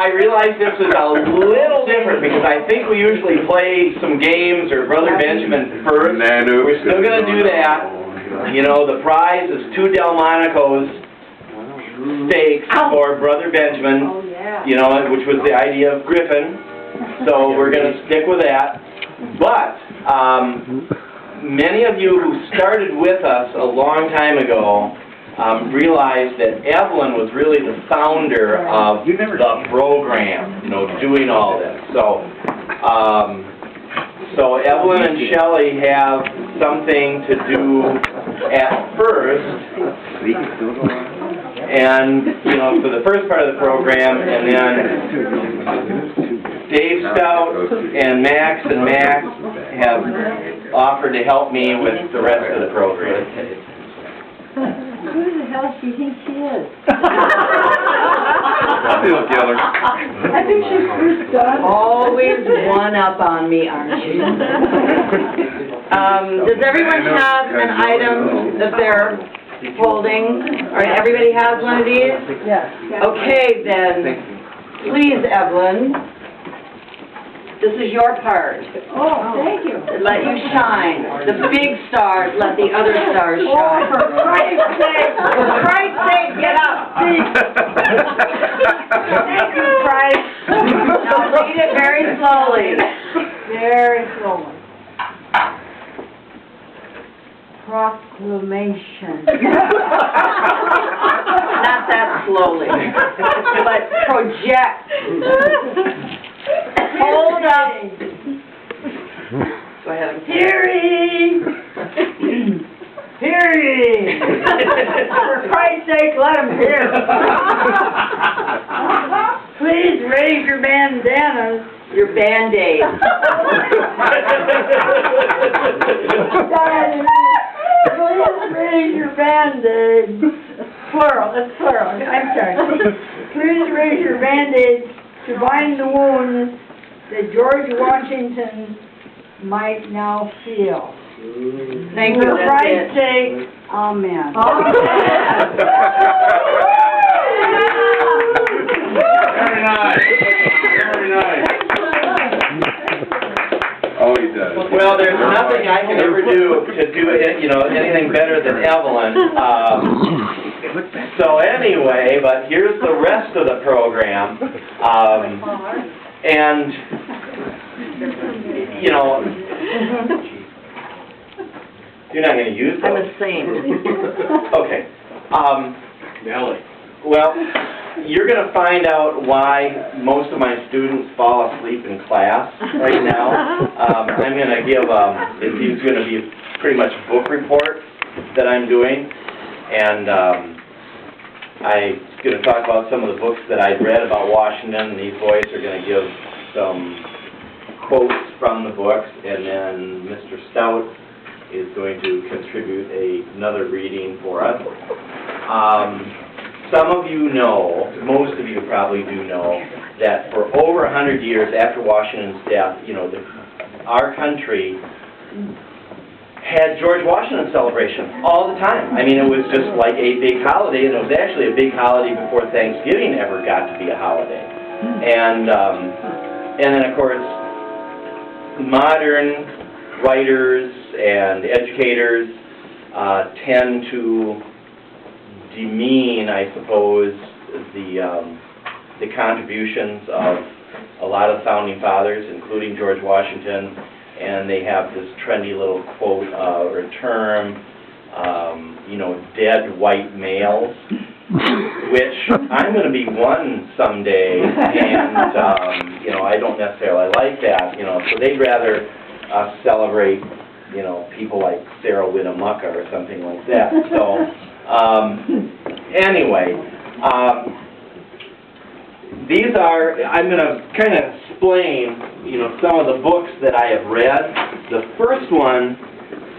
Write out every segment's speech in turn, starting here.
I realized this was a little different because I think we usually play some games or Brother Benjamin first. We're still going to do that. You know, the prize is 2 Delmonico's steaks for Brother Benjamin. Oh, yeah. You know, which was the idea of Griffin. So we're going to stick with that. But many of you who started with us a long time ago realized that Evelyn was really the founder of the program, you know, doing all this. So Evelyn and Shelley have something to do at first, and, you know, for the first part of the program, and then Dave Stout and Max have offered to help me with the rest of the program. Who the hell do you think she is? I think she's first done. Always one up on me, aren't you? Does everyone have an item that they're holding? Or everybody has one of these? Yes. Okay, then, please, Evelyn, this is your part. Oh, thank you. Let you shine. The big stars, let the other stars Oh, shine. for Christ's sake, get up. Thank you, Christ. Now read it very slowly. Very slowly. Proclamation. Not that slowly, but project. Hold up. Go ahead. Hearing! Hearing! For Christ's sake, let them hear. Please raise your bandanas. Your Band-Aid. Please raise your band-aids. Plural, that's plural. I'm sorry. Please raise your band-aids to bind the wounds that George Washington might now feel. Thank you. For That's Christ's it. sake, amen. Very nice. Very nice. Oh, he does. Well, there's nothing I can ever do to do it, you know, anything better than Evelyn. So anyway, but here's the rest of the program. And, you know, you're not going to use those. I'm a saint. Okay. Nellie. Well, you're going to find out why most of my students fall asleep in class right now. I'm going to give, it's going to be pretty much a book report that I'm doing, and I'm going to talk about some of the books that I've read about Washington, and these boys are going to give some quotes from the books, and then Mr. Stout is going to contribute another reading for us. Some of you know, most of you probably do know, that for over 100 years after Washington's death, you know, our country had George Washington celebration all the time. I mean, it was just like a big holiday, and it was actually a big holiday before Thanksgiving ever got to be a holiday. And then, of course, modern writers and educators tend to demean, I suppose, the contributions of a lot of founding fathers, including George Washington, and they have this trendy little quote or term, you know, dead white males, which I'm going to be one someday, and, you know, I don't necessarily like that, you know, so they'd rather celebrate, you know, people like Sarah Winnemucca or something like that. So, anyway, these are, I'm going to kind of explain, you know, some of the books that I have read. The first one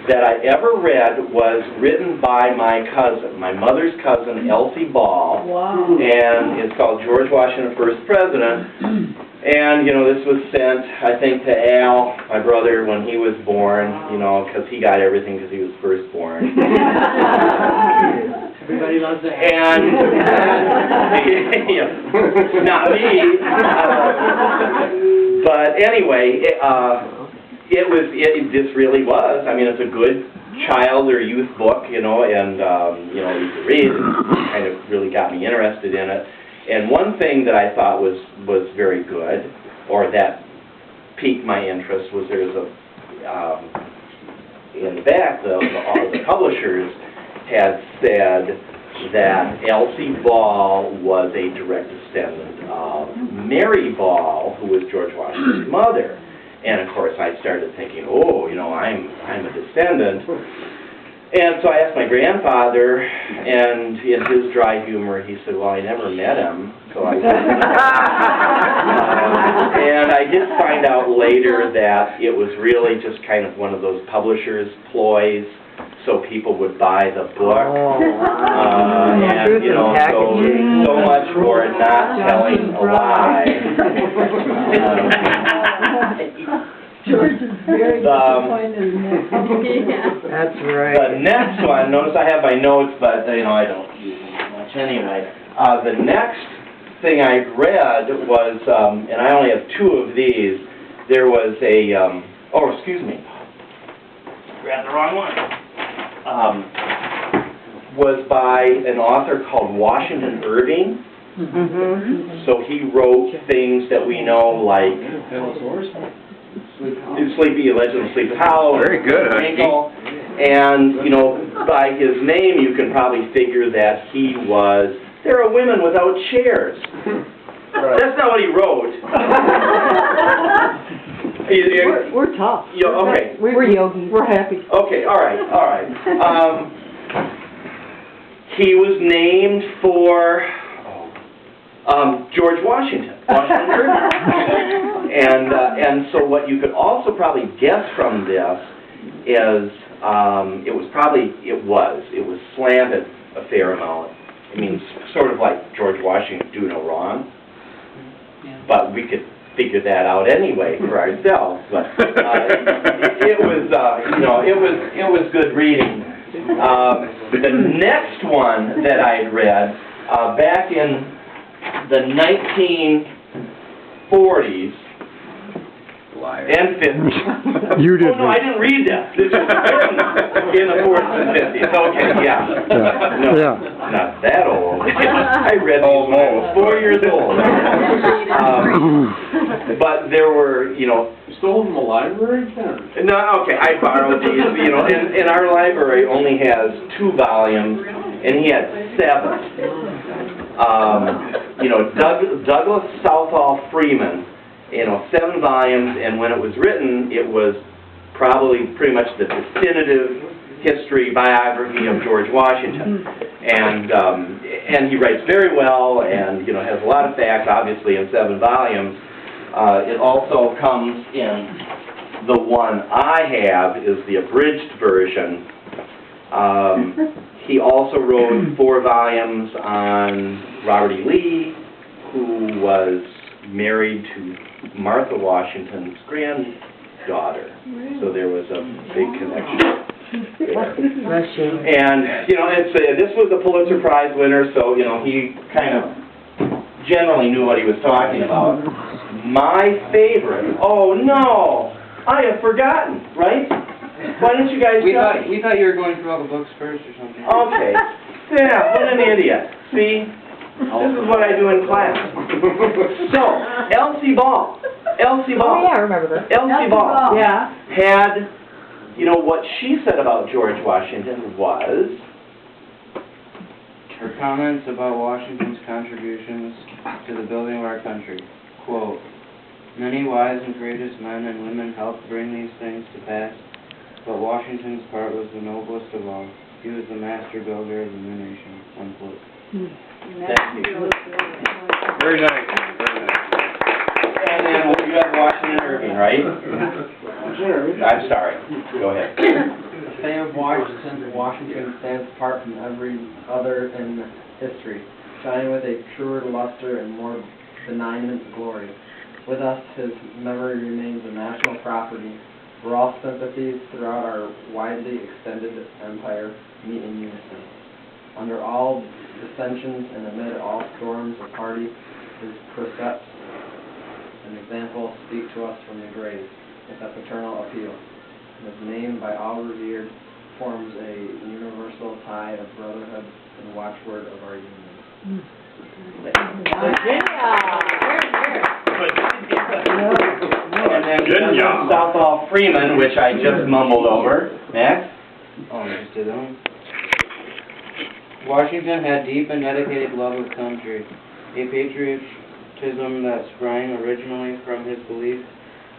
that I ever read was written by my cousin, my mother's cousin, Elsie Ball. Wow. And it's called George Washington, First President. And, you know, this was sent, I think, to Al, my brother, when he was born, you know, because he got everything because he was first born. Everybody loves the And, yeah, not me. But anyway, this really was, I mean, it's a good child or youth book, you know, and, you know, you could read, it kind of really got me interested in it. And one thing that I thought was very good, or that piqued my interest, was there's a, in the back, all the publishers had said that Elsie Ball was a direct descendant of Mary Ball, who was George Washington's mother. And of course I started thinking, oh, you know, I'm a descendant. And so I asked my grandfather, and in his dry humor, he said, well, I never met him, so I didn't know. And I did find out later that it was really just kind of one of those publishers' ploys, so people would buy the book. And, you know, so much for not telling a lie. George is very disappointed in that. That's right. The next one, notice I have my notes, but, you know, I don't use them much anyway. The next thing I read was, and I only have 2 of these, there was a, oh, excuse me, grabbed the wrong one. Was by an author called Washington Irving. So he wrote things that we know, like Sleepy, Legend of Sleepy Hollow. Very good, Winkle. And, you know, by his name, you can probably figure that he was, there are women without chairs. That's not what he wrote. We're tough. Okay. We're yogis. We're happy. Okay, all right, all right. He was named for George Washington. And so what you could also probably guess from this is it was slanted a fair amount. I mean, sort of like George Washington do no wrong, but we could figure that out anyway for ourselves. But it was, you know, it was good reading. The next one that I had read back in the 1940s and 50s. You did. Oh no, I didn't read that. This was written in the 40s and 50s. Okay, yeah. No, not that old. I read these when I was 4 years old. But there were, you know. You stole them from the library, Ken? No, okay, I borrowed these. You know, and our library only has 2 volumes, and he had 7. You know, Douglas Southall Freeman. You know, 7 volumes, and when it was written, it was probably pretty much the definitive history biography of George Washington. And he writes very well, and, you know, has a lot of facts, obviously, in 7 volumes. It also comes in, the one I have is the abridged version. He also wrote 4 volumes on Robert E. Lee, who was married to Martha Washington's granddaughter. So there was a big connection there. And, you know, this was a Pulitzer Prize winner, so, you know, he kind of generally knew what he was talking about. My favorite, oh no, I have forgotten, right? Why don't you guys tell me? We thought you were going through all the books first or something. Okay. Yeah, what an idiot. See? This is what I do in class. So, Elsie Ball. Elsie Ball. Oh, yeah, I remember that. Elsie Ball. Yeah. Had, you know, what she said about George Washington was... Her comments about Washington's contributions to the building of our country. Quote, many wise and courageous men and women helped bring these things to pass, but Washington's part was the noblest of all. He was the master builder of the new nation. Unquote. Thank you. Very nice. And then you have Washington Irving, right? I'm sorry. Go ahead. The fame of Washington stands apart from every other in history, shining with a truer luster and more benignant glory. With us, his memory remains a national property, where all sympathies throughout our widely extended empire meet in unison. under all dissensions and amid all storms of party, his precepts and example speak to us from the grave with a paternal appeal. His name, by all revered, forms a universal tie of brotherhood and watchword of our union. And then Southall Freeman, which I just mumbled over. Max? Oh, I just did that one. Washington had deep and dedicated love of country, a patriotism that sprang originally from his belief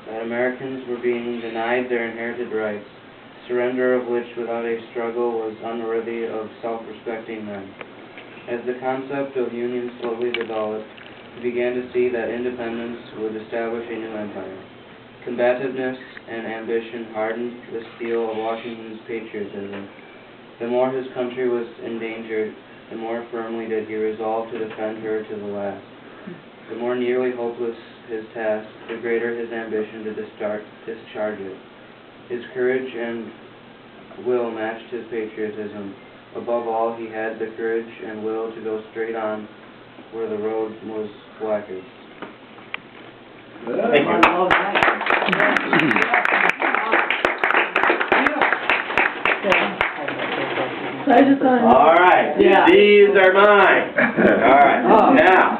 that Americans were being denied their inherited rights, surrender of which without a struggle was unworthy of self-respecting men. As the concept of union slowly developed, he began to see that independence would establish a new empire. Combativeness and ambition hardened the steel of Washington's patriotism. The more his country was endangered, the more firmly did he resolve to defend her to the last. The more nearly hopeless his task, the greater his ambition to discharge it. His courage and will matched his patriotism. Above all, he had the courage and will to go straight on where the road was blackest. Thank you. All right, Yeah. these are mine. All right, now,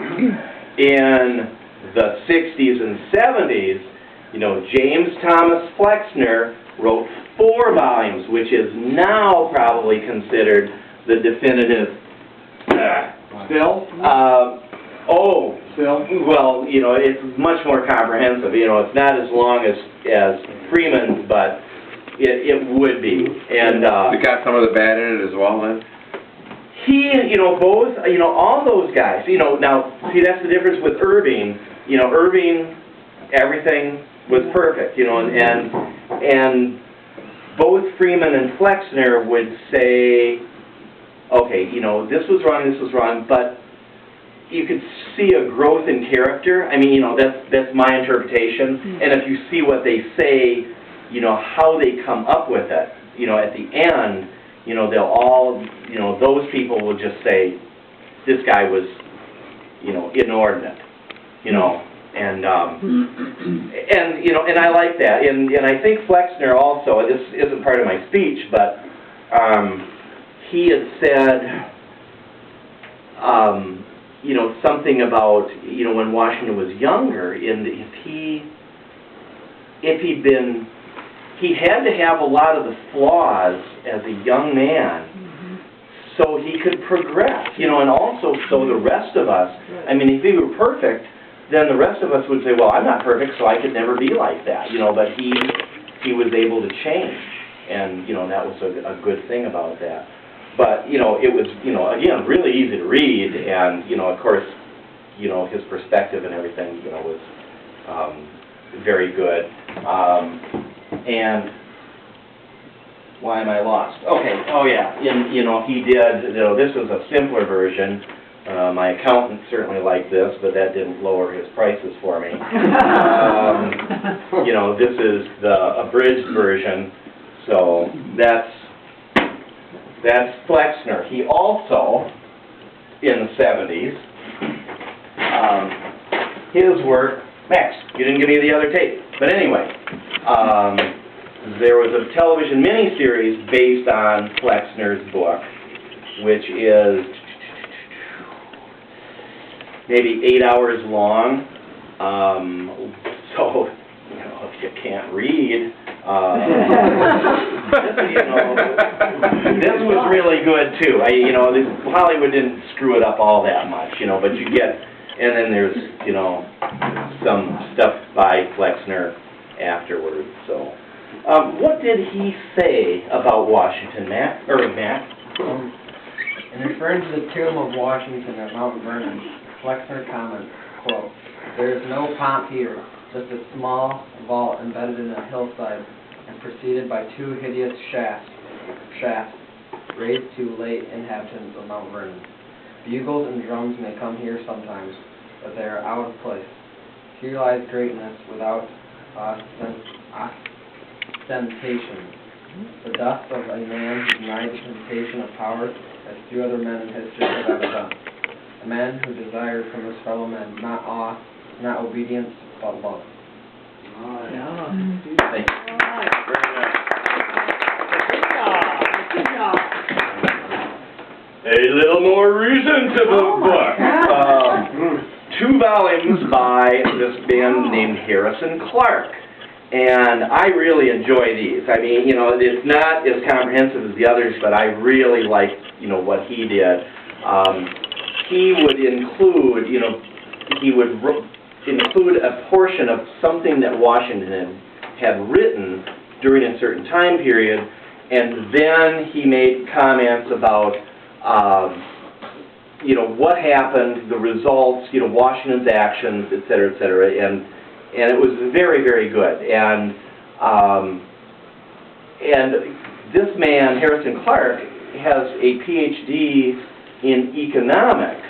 in the 60s and 70s, you know, James Thomas Flexner wrote 4 volumes, which is now probably considered the definitive. Still? Still? Well, you know, it's much more comprehensive. You know, it's not as long as Freeman's, but it would be. And You got some of the bad in it as well, then? he, you know, both, you know, all those guys, you know, now, see, that's the difference with Irving. You know, Irving, everything was perfect, you know, and both Freeman and Flexner would say, okay, you know, this was wrong, but you could see a growth in character. I mean, you know, that's my interpretation. And if you see what they say, you know, how they come up with it, you know, at the end, you know, they'll all, you know, those people will just say, this guy was, you know, inordinate, you know, and you know, and I like that. And I think Flexner also, this isn't part of my speech, but he had said, you know, something about, you know, when Washington was younger, he had to have a lot of the flaws as a young man so he could progress, you know, and also so the rest of us, I mean, if he were perfect, then the rest of us would say, well, I'm not perfect, so I could never be like that, you know, but he was able to change, and, you know, that was a good thing about that. But, you know, it was, you know, again, really easy to read, and, you know, of course, you know, his perspective and everything, you know, was very good. And why am I lost? Okay, oh yeah, you know, he did, you know, this was a simpler version. My accountant certainly liked this, but that didn't lower his prices for me. You know, this is the abridged version, so that's Flexner. He also, in the 70s, his work, Max, you didn't give me the other tape, but anyway, there was a television miniseries based on Flexner's book, which is maybe 8 hours long, so, you know, if you can't read, this was really good too. You know, Hollywood didn't screw it up all that much, you know, but you get, and then there's, you know, some stuff by Flexner afterwards, so. What did he say about Washington, Matt? In referring to the tomb of Washington at Mount Vernon, Flexner comments, quote, "There is no pomp here, just a small vault embedded in a hillside and preceded by 2 hideous shafts raised to late inhabitants of Mount Vernon. Bugles and drums may come here sometimes, but they are out of place. Here lies greatness without ostentation. The dust of a man who denied the temptation of power as few other men in history have ever done. A man who desired from his fellow men not awe, not obedience, but love. Thank you. A little more reason to the book. 2 volumes by this man named Harrison Clark. And I really enjoy these. I mean, you know, it's not as comprehensive as the others, but I really like, you know, what he did. He would include, you know, include a portion of something that Washington had written during a certain time period, and then he made comments about, you know, what happened, the results, you know, Washington's actions, et cetera, and it was very, very good. And this man, Harrison Clark, has a PhD in economics.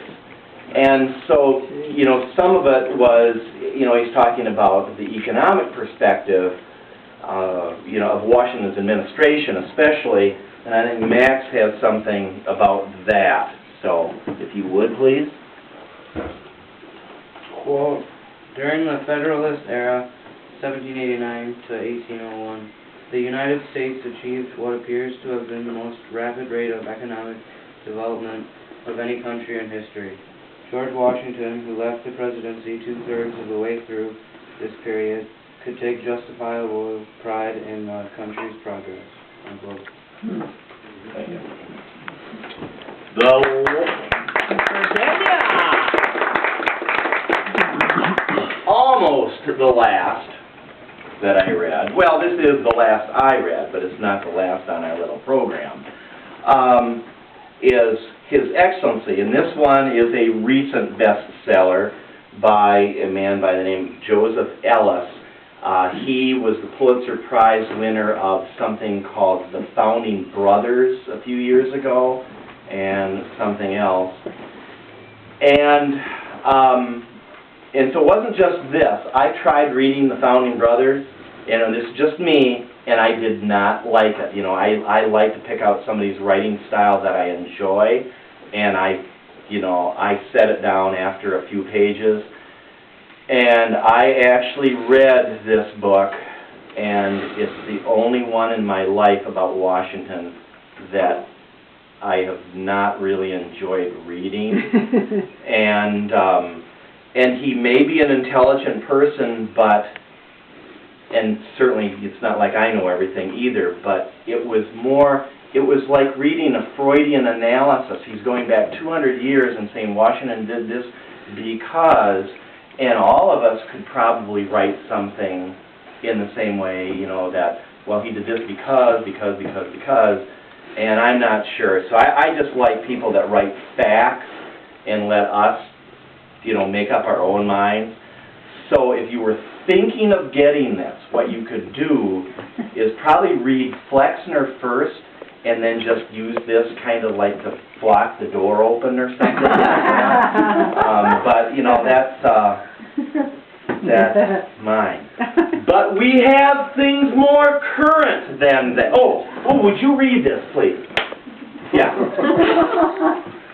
And so, you know, some of it was, you know, he's talking about the economic perspective, you know, of Washington's administration especially, and I think Max has something about that. So, if you would, please. Quote, during the Federalist era, 1789 to 1801, the United States achieved what appears to have been the most rapid rate of economic development of any country in history. George Washington, who left the presidency 2/3 of the way through this period, could take justifiable pride in the country's progress. Unquote. Thank you. Almost the last that I read. Well, this is the last I read, but it's not the last on our little program. Is His Excellency, and this one is a recent bestseller by a man by the name of Joseph Ellis. He was the Pulitzer Prize winner of something called The Founding Brothers a few years ago, and something else. And so it wasn't just this. I tried reading The Founding Brothers, and this is just me, and I did not like it. You know, I like to pick out somebody's writing style that I enjoy, and I set it down after a few pages. And I actually read this book, and it's the only one in my life about Washington that I have not really enjoyed reading. And he may be an intelligent person, and certainly it's not like I know everything either, but it was like reading a Freudian analysis. He's going back 200 years and saying Washington did this because, and all of us could probably write something in the same way, you know, that, well, he did this because, and I'm not sure. So I just like people that write facts and let us, you know, make up our own minds. So if you were thinking of getting this, what you could do is probably read Flexner first, and then just use this kind of like to block the door open or something. But, you know, that's mine. But we have things more current than that. Oh, would you read this, please? Yeah. All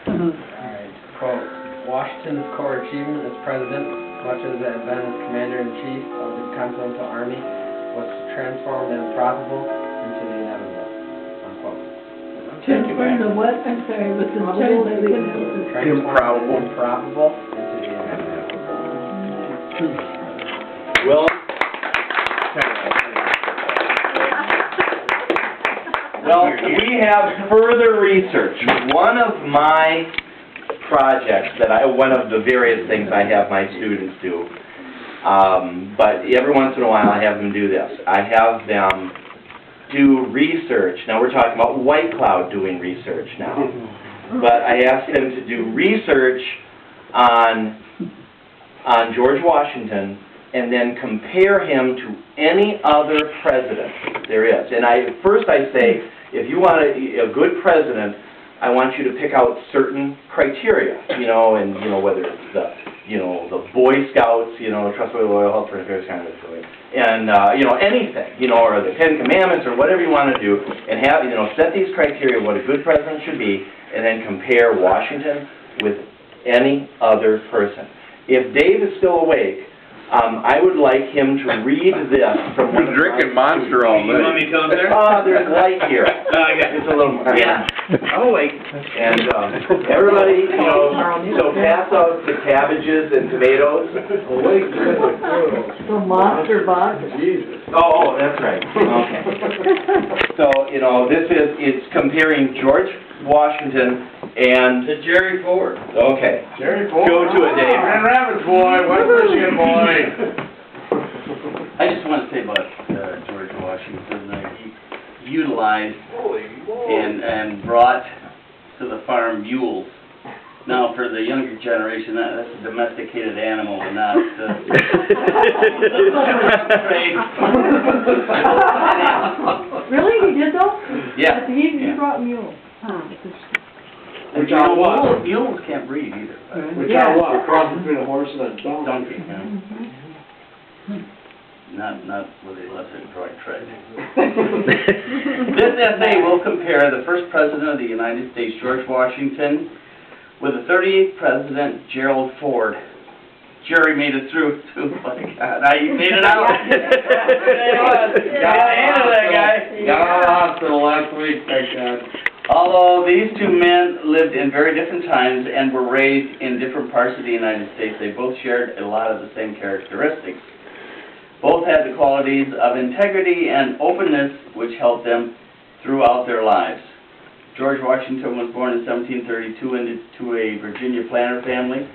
right. Quote, Washington's core achievement as president, much as it had been as commander-in-chief of the Continental Army, was to transform the improbable into the inevitable. Unquote. Transform the what? I'm sorry, what's the Improbable the improbable into the inevitable. Well, we have further research. One of my projects one of the various things I have my students do, but every once in a while I have them do this. I have them do research. Now we're talking about White Cloud doing research now. But I asked them to do research on George Washington and then compare him to any other president there is. And first I say, if you want a good president, I want you to pick out certain criteria, you know, and, you know, whether it's the Boy Scouts, you know, trustworthy, loyal, helpful, and various kind of thing, and, you know, anything, you know, or the 10 Commandments, or whatever you want to do, and have, you know, set these criteria, what a good president should be, and then compare Washington with any other person. If Dave is still awake, I would like him to read this from one of We're drinking Monster all You want me night. to come up there? There's light here. I got It's a little, Yeah, I'm awake. And, everybody, so pass out the cabbages and tomatoes. The monster box. Oh, that's right, okay. So, it's comparing George Washington and... To Jerry Ford. Okay. Jerry Ford. Go to it, Dave. Grand Rapids boy, West Michigan boy. I just want to say about George Washington, that he utilized and brought to the farm mules. Now, for the younger generation, that's a domesticated animal and not Really, he did though? Yeah. He brought mules. Which are what? Mules can't breed either. Which are what? Cross between a horse and a donkey. Donkey, not with the lesser Detroit trade. This essay will compare the first president of the United States, George Washington, with the 38th president, Gerald Ford. Jerry made it through, too. My God, now you made it out. Got that guy. Got out of the hospital last week, thank God. Although these two men lived in very different times and were raised in different parts of the United States, they both shared a lot of the same characteristics. Both had the qualities of integrity and openness which helped them throughout their lives. George Washington was born in 1732 into a Virginia planter family.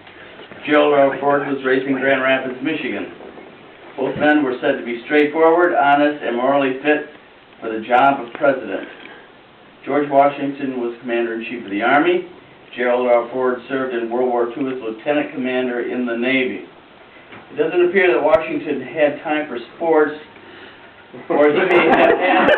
Gerald R. Ford was raised in Grand Rapids, Michigan. Both men were said to be straightforward, honest, and morally fit for the job of president. George Washington was Commander-in-Chief of the Army. Gerald R. Ford served in World War II as Lieutenant Commander in the Navy. It doesn't appear that Washington had time for sports, or he may have had.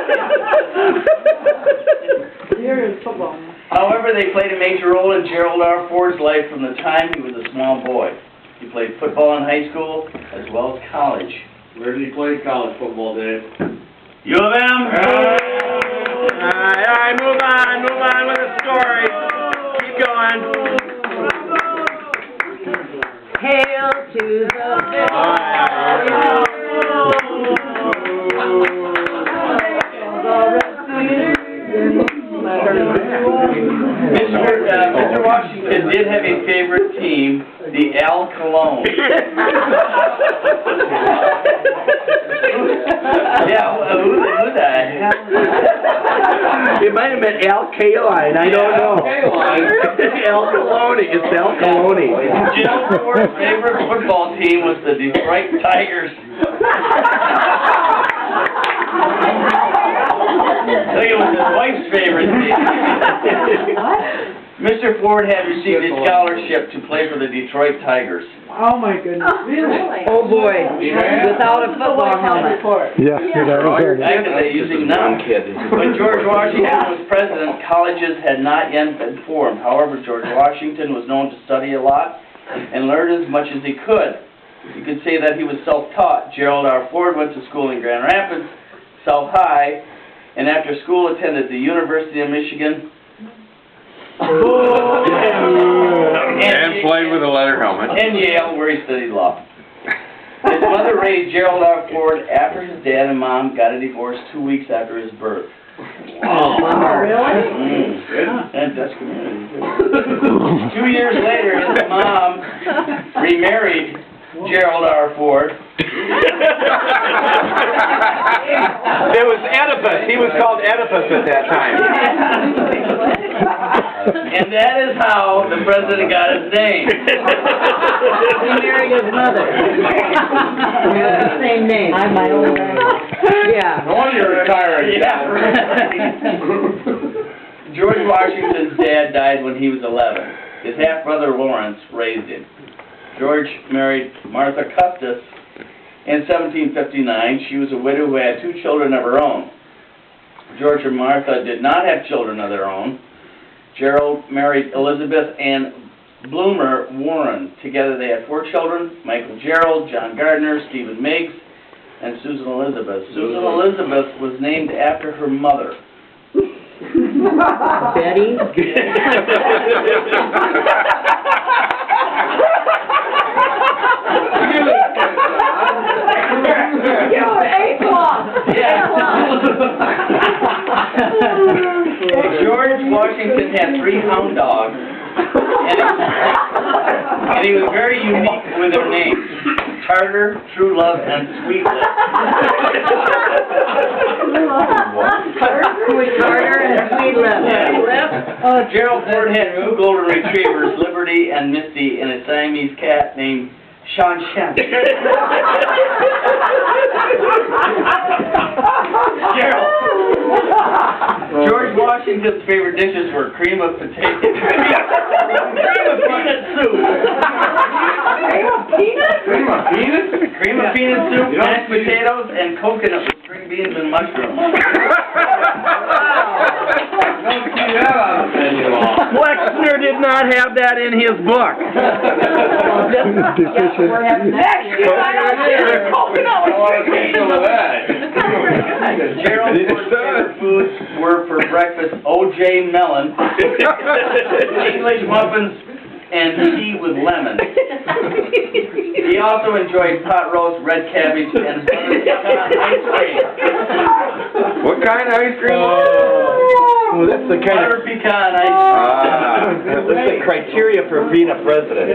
Here is football. However, they played a major role in Gerald R. Ford's life from the time he was a small boy. He played football in high school as well as college. Where did he play college football, Dave? U of M! All right, move on with the story. Keep going. Hail to the Mr. Washington did have a favorite team, the Al Cologne. Yeah, who the heck? It might have been Al Kaline, I don't know. Al Coloni, it's Al Coloni. Gerald Ford's favorite football team was the Detroit Tigers. I think it was his wife's favorite team. Mr. Ford had received a scholarship to play for the Detroit Tigers. Oh, my goodness. Really? Oh, boy, without a football helmet. Yeah, Back in the using now. When George Washington was president, colleges had not yet been formed. However, George Washington was known to study a lot and learn as much as he could. You could say that he was self-taught. Gerald R. Ford went to school in Grand Rapids, South High, and after school attended the University of Michigan. And played with a leather helmet. And Yale, where he studied law. His mother raised Gerald R. Ford after his dad and mom got a divorce 2 weeks after his birth. Oh, really? And Dutch community. 2 years later, his mom remarried Gerald R. Ford. It was Oedipus. He was called Oedipus at that time. And that is how the president got his name. He married his mother. We have the same name. I'm my own Yeah. No wonder you're retiring. George Washington's dad died when he was 11. His half-brother Lawrence raised him. George married Martha Custis in 1759. She was a widow who had 2 children of her own. George and Martha did not have children of their own. Gerald married Elizabeth Ann Bloomer Warren. Together they had 4 children, Michael Gerald, John Gardner, Stephen Meigs, and Susan Elizabeth. Susan Elizabeth was named after her mother. Betty? George Washington had 3 hound dogs, and he was very unique with their names: Tartar, True Love, and Sweet Lip. Tartar and Sweet Lip. Gerald Ford had 2 golden retrievers, Liberty and Misty, and a Siamese cat named Sean Shem. Gerald. George Washington's favorite dishes were cream of potato, cream of peanut soup. Cream of peanuts? Cream of peanut soup, mashed potatoes, and coconut with string beans and mushrooms. Don't see that on the menu law. Flexner did not have that in his book. We're having that. Gerald Ford's favorite foods were for breakfast OJ melon, English muffins, and tea with lemon. He also enjoyed pot roast, red cabbage, and butter pecan ice cream. What kind of ice cream? Well, that's the kind Butter of, pecan ice cream. that's the criteria for being a president.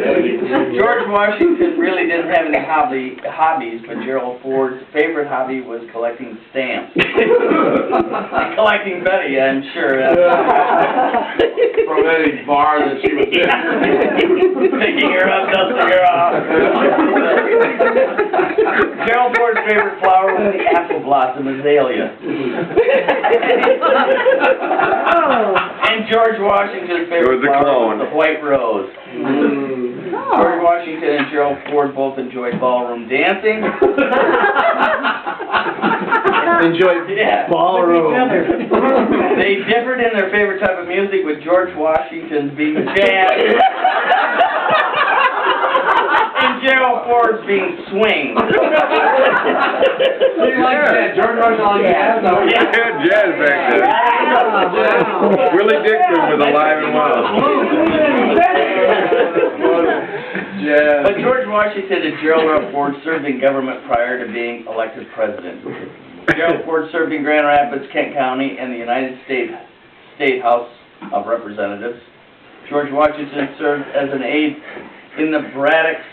George Washington really didn't have any hobbies, but Gerald Ford's favorite hobby was collecting stamps. And collecting Betty, I'm sure. From any bar that she was in. Picking her up, dusting her off. Gerald Ford's favorite flower was the apple blossom azalea. And George Washington's favorite flower was the white rose. George Washington and Gerald Ford both enjoyed ballroom dancing. Enjoyed ballroom. They differed in their favorite type of music, with George Washington's being jazz and Gerald Ford's being swing. So you like that? George Washington liked jazz? Yeah. Jazz back there. Willie Dixon was alive and well. But George Washington and Gerald Ford served in government prior to being elected president. Gerald Ford served in Grand Rapids, Kent County, and the United States State House of Representatives. George Washington served as an aide in the Braddock's.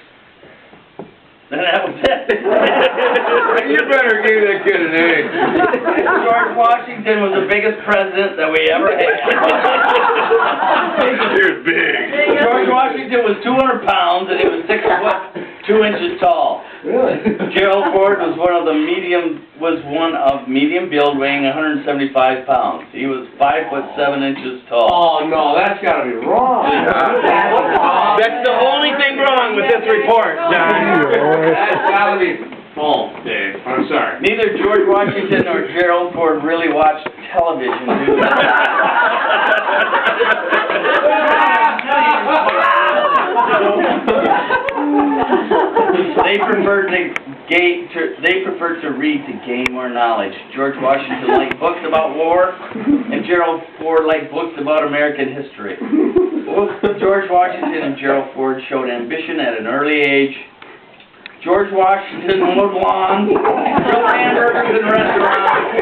And that was it. You better give that kid an A. George Washington was the biggest president that we ever had. You're big. George Washington was 200 pounds, and he was 6 foot 2 inches tall. Really? Gerald Ford was one of medium build, weighing 175 pounds. He was 5 foot 7 inches tall. Oh, no, that's gotta be wrong. That's the only thing wrong with this report, John. That's gotta be false, Dave. I'm sorry. Neither George Washington nor Gerald Ford really watched television, do they? They preferred to read to gain more knowledge. George Washington liked books about war, and Gerald Ford liked books about American history. George Washington and Gerald Ford showed ambition at an early age. George Washington mowed lawns, grilled hamburgers in restaurants,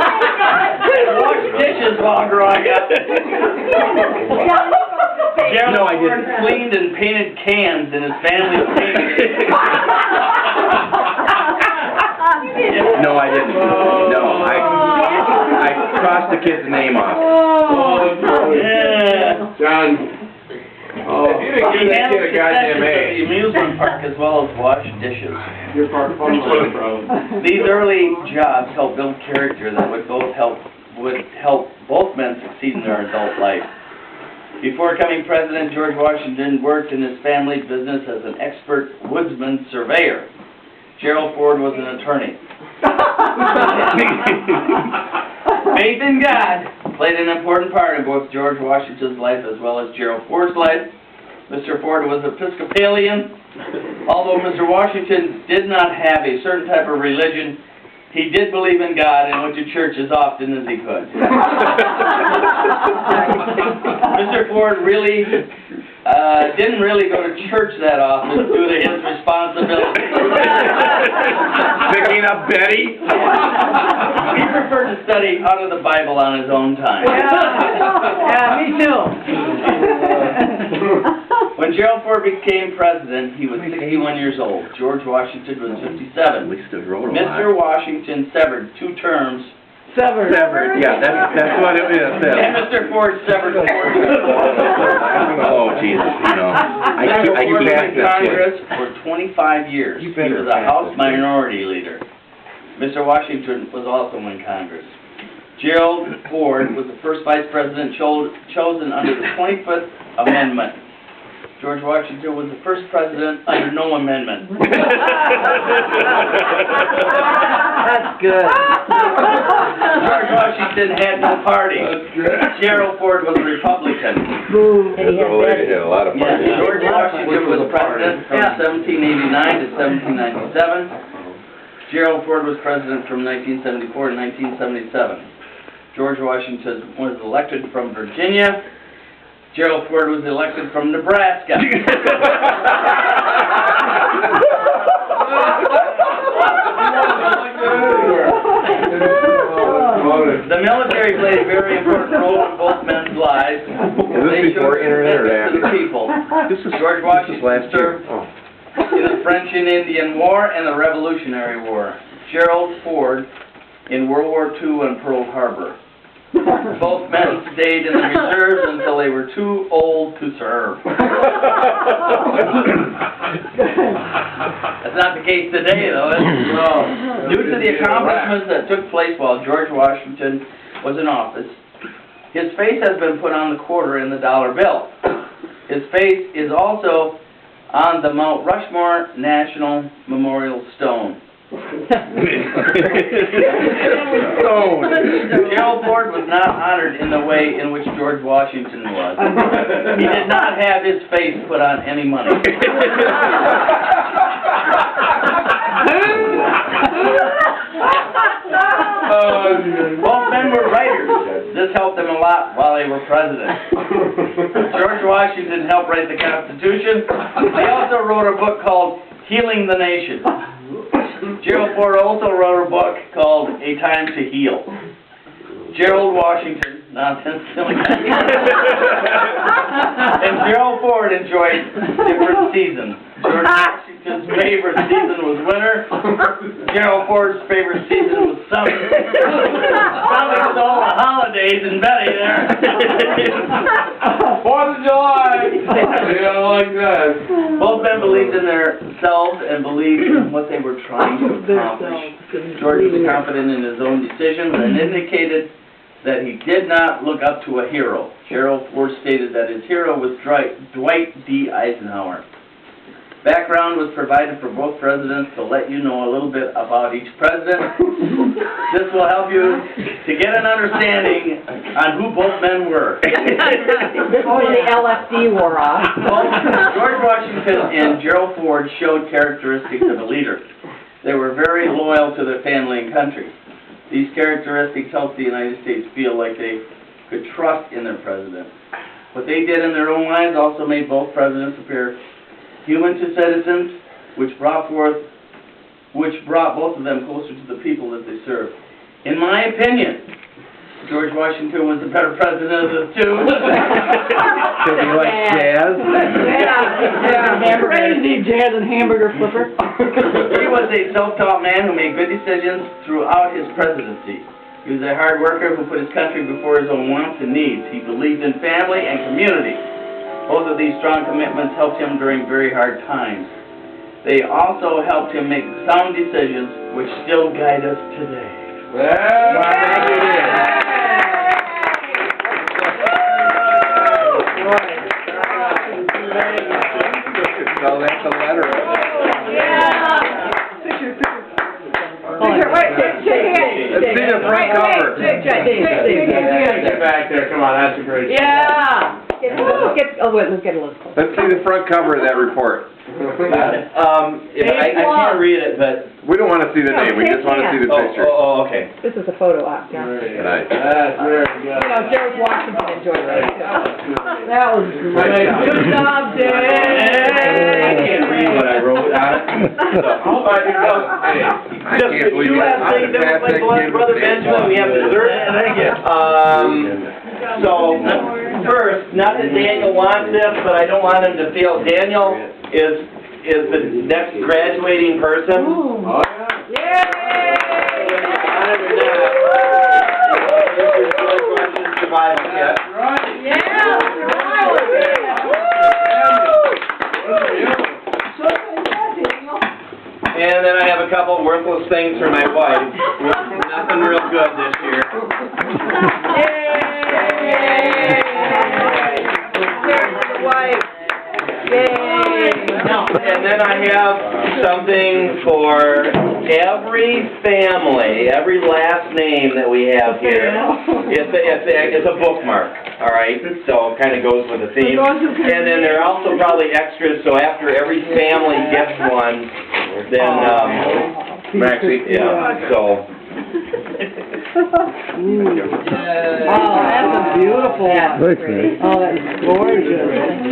and washed dishes while growing up. Gerald Ford cleaned and painted cans in his family's painting. No, I didn't. No, I crossed the kid's name off. Yeah. John. Oh, you didn't give that kid a goddamn A. The amusement park as well as wash dishes. You're part of fun. These early jobs helped build character that would help both men succeed in their adult life. Before becoming president, George Washington worked in his family's business as an expert woodsman surveyor. Gerald Ford was an attorney. Faith in God played an important part in both George Washington's life as well as Gerald Ford's life. Mr. Ford was Episcopalian. Although Mr. Washington did not have a certain type of religion, He did believe in God and went to church as often as he could. Mr. Ford really didn't really go to church that often due to his responsibilities. Picking up Betty? He preferred to study out of the Bible on his own time. Yeah, me too. When Gerald Ford became president, he was 61 years old. George Washington was 57. Mr. Washington severed 2 terms. Severed. Yeah, that's what it is. And Mr. Ford severed 4 terms. Oh, Jesus, I Mr. Ford was passed in this Congress for 25 years. He was a House Minority Leader. Mr. Washington was also in Congress. Gerald Ford was the first Vice President chosen under the 25th Amendment. George Washington was the first president under no amendment. That's good. George Washington had no party. Gerald Ford was a Republican. This old lady had a lot of Yeah, money. George Washington was president from 1789 to 1797. Gerald Ford was president from 1974 to 1977. George Washington was elected from Virginia. Gerald Ford was elected from Nebraska. The military played a very important role in both men's lives. Is this before internet or To the after? people. This is George Washington last year. served in the French and Indian War and the Revolutionary War. Gerald Ford in World War II and Pearl Harbor. Both men stayed in the reserves until they were too old to serve. That's not the case today, though, is it? No. Due to the accomplishments that took place while George Washington was in office, his face has been put on the quarter and the dollar bill. His face is also on the Mount Rushmore National Memorial Stone. Gerald Ford was not honored in the way in which George Washington was. He did not have his face put on any money. Both men were writers. This helped them a lot while they were president. George Washington helped write the Constitution. He also wrote a book called Healing the Nation. Gerald Ford also wrote a book called A Time to Heal. Gerald Washington, nonsense, silly guy. And Gerald Ford enjoyed different seasons. George Washington's favorite season was winter. Gerald Ford's favorite season was summer. Probably with all the holidays and Betty there. 4th of July! Yeah, like that. Both men believed in themselves and believed in what they were trying to accomplish. George was confident in his own decisions and indicated that he did not look up to a hero. Gerald Ford stated that his hero was Dwight D. Eisenhower. Background was provided for both presidents to let you know a little bit about each president. This will help you to get an understanding on who both men were. Before the LFD wore off. Both George Washington and Gerald Ford showed characteristics of a leader. They were very loyal to their family and country. These characteristics helped the United States feel like they could trust in their president. What they did in their own lives also made both presidents appear human to citizens, which brought both of them closer to the people that they served. In my opinion, George Washington was the better president of the two. Because he likes jazz? Crazy jazz and hamburger flipper. He was a self-taught man who made good decisions throughout his presidency. He was a hard worker who put his country before his own wants and needs. He believed in family and community. Both of these strong commitments helped him during very hard times. They also helped him make sound decisions which still guide us today. So that's a letter. Let's see the front cover. Get back there, come on, that's a great. Yeah. Let's get a list. Let's see the front cover of that report. I can't read it, but... We don't wanna see the name, we just wanna see the picture. Okay. This is a photo op, yeah. Nice. That's very good. You know, George Washington enjoyed that. That was great. Good job, Dave. I can't read what I wrote on it. Just the two last things, my brother Benjamin, we have dessert. So, first, not that Daniel wants this, but I don't want him to feel, Daniel is the next graduating person. Oh, yeah. Survival kit. Right. And then I have a couple worthless things for my wife. Nothing real good this year. And then I have something for every family, every last name that we have here. It's a bookmark, all right? So it kind of goes with the theme. And then there are also probably extras, so after every family gets one, then, Maxie? yeah, so. Oh, that's a beautiful one. Thanks, man. Oh, that's gorgeous.